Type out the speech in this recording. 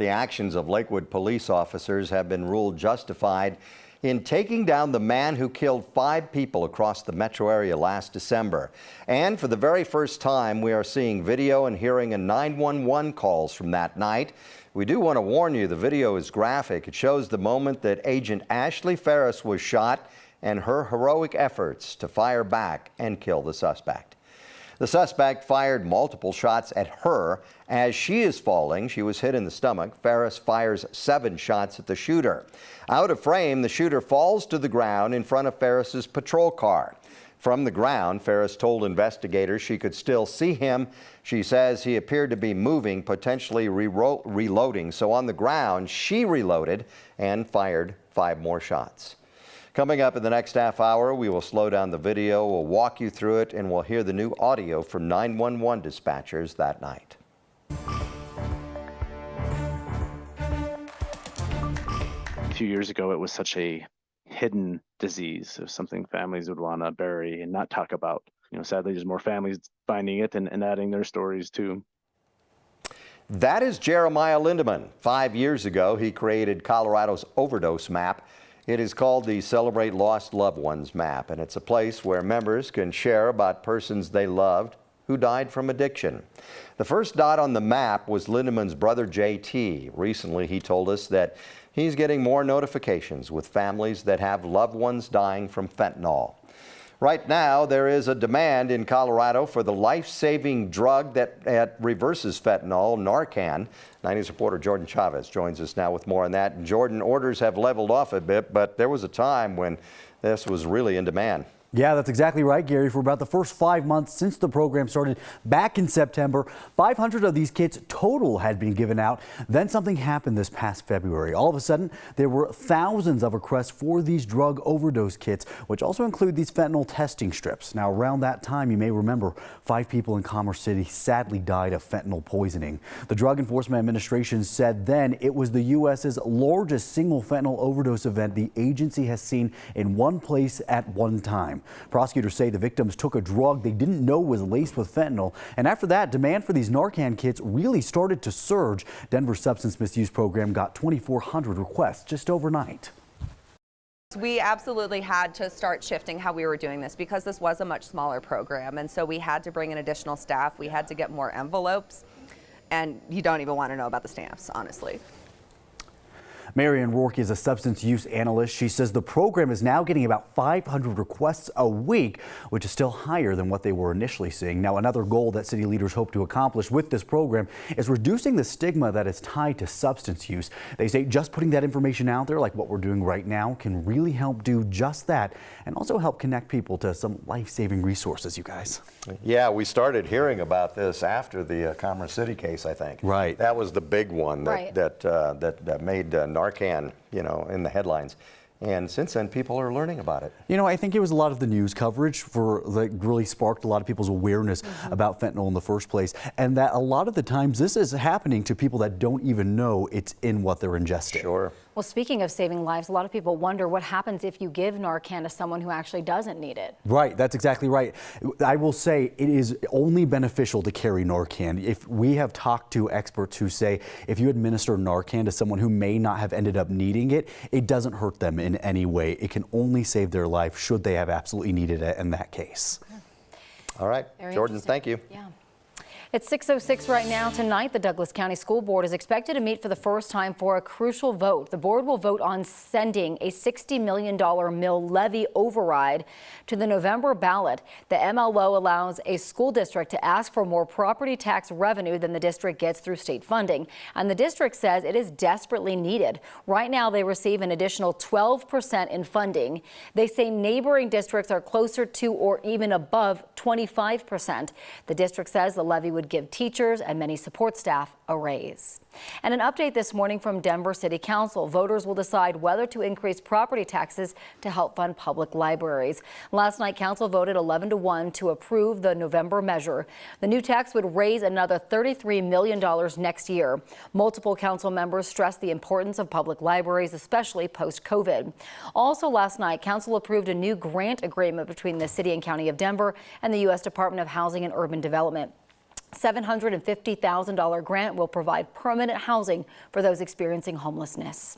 The actions of Lakewood police officers have been ruled justified in taking down the man who killed 5 people across the metro area last December. And for the very first time, we are seeing video and hearing a 911 calls from that night. We do want to warn you, the video is graphic. It shows the moment that Agent Ashley Ferris was shot and her heroic efforts to fire back and kill the suspect. The suspect fired multiple shots at her. As she is falling, she was hit in the stomach. Ferris fires 7 shots at the shooter. Out of frame, the shooter falls to the ground in front of Ferris's patrol car. From the ground, Ferris told investigators she could still see him. She says he appeared to be moving, potentially reloading. So on the ground, she reloaded and fired 5 more shots. Coming up in the next half hour, we will slow down the video, we'll walk you through it, and we'll hear the new audio from 911 dispatchers that night. A few years ago, it was such a hidden disease. It was something families would want to bury and not talk about. Sadly, there's more families finding it and adding their stories too. That is Jeremiah Lindeman. 5 years ago, he created Colorado's overdose map. It is called the Celebrate Lost Loved Ones map, and it's a place where members can share about persons they loved who died from addiction. The first dot on the map was Lindeman's brother JT. Recently, he told us that he's getting more notifications with families that have loved ones dying from fentanyl. Right now, there is a demand in Colorado for the life-saving drug that reverses fentanyl, Narcan. 90's reporter Jordan Chavez joins us now with more on that. And Jordan, orders have leveled off a bit, but there was a time when this was really in demand. Yeah, that's exactly right, Gary. For about the first 5 months since the program started back in September, 500 of these kits total had been given out. Then something happened this past February. All of a sudden, there were thousands of requests for these drug overdose kits, which also include these fentanyl testing strips. Now, around that time, you may remember 5 people in Commerce City sadly died of fentanyl poisoning. The Drug Enforcement Administration said then it was the U.S.'s largest single fentanyl overdose event the agency has seen in one place at one time. Prosecutors say the victims took a drug they didn't know was laced with fentanyl. And after that, demand for these Narcan kits really started to surge. Denver's substance misuse program got 2,400 requests just overnight. We absolutely had to start shifting how we were doing this because this was a much smaller program. And so we had to bring in additional staff. We had to get more envelopes. And you don't even want to know about the stamps, honestly. Marion Rourke is a substance use analyst. She says the program is now getting about 500 requests a week, which is still higher than what they were initially seeing. Now, another goal that city leaders hope to accomplish with this program is reducing the stigma that is tied to substance use. They say just putting that information out there, like what we're doing right now, can really help do just that and also help connect people to some life-saving resources, you guys. Yeah, we started hearing about this after the Commerce City case, I think. Right. That was the big one that, right. that made Narcan, in the headlines. And since then, people are learning about it. I think it was a lot of the news coverage that really sparked a lot of people's awareness about fentanyl in the first place. And that a lot of the times this is happening to people that don't even know it's in what they're ingesting. Sure. Well, speaking of saving lives, a lot of people wonder what happens if you give Narcan to someone who actually doesn't need it. Right, that's exactly right. I will say it is only beneficial to carry Narcan. If we have talked to experts who say if you administer Narcan to someone who may not have ended up needing it, it doesn't hurt them in any way. It can only save their life should they have absolutely needed it in that case. All right, Very Jordan, thank you. Yeah. It's 6:06 right now. Tonight, the Douglas County School Board is expected to meet for the first time for a crucial vote. The board will vote on sending a $60 million mill levy override to the November ballot. The MLO allows a school district to ask for more property tax revenue than the district gets through state funding. And the district says it is desperately needed. Right now, they receive an additional 12% in funding. They say neighboring districts are closer to or even above 25%. The district says the levy would give teachers and many support staff a raise. And an update this morning from Denver City Council. Voters will decide whether to increase property taxes to help fund public libraries. Last night, council voted 11-1 to approve the November measure. The new tax would raise another $33 million next year. Multiple council members stressed the importance of public libraries, especially post-COVID. Also last night, council approved a new grant agreement between the city and county of Denver and the U.S. Department of Housing and Urban Development. $750,000 grant will provide permanent housing for those experiencing homelessness.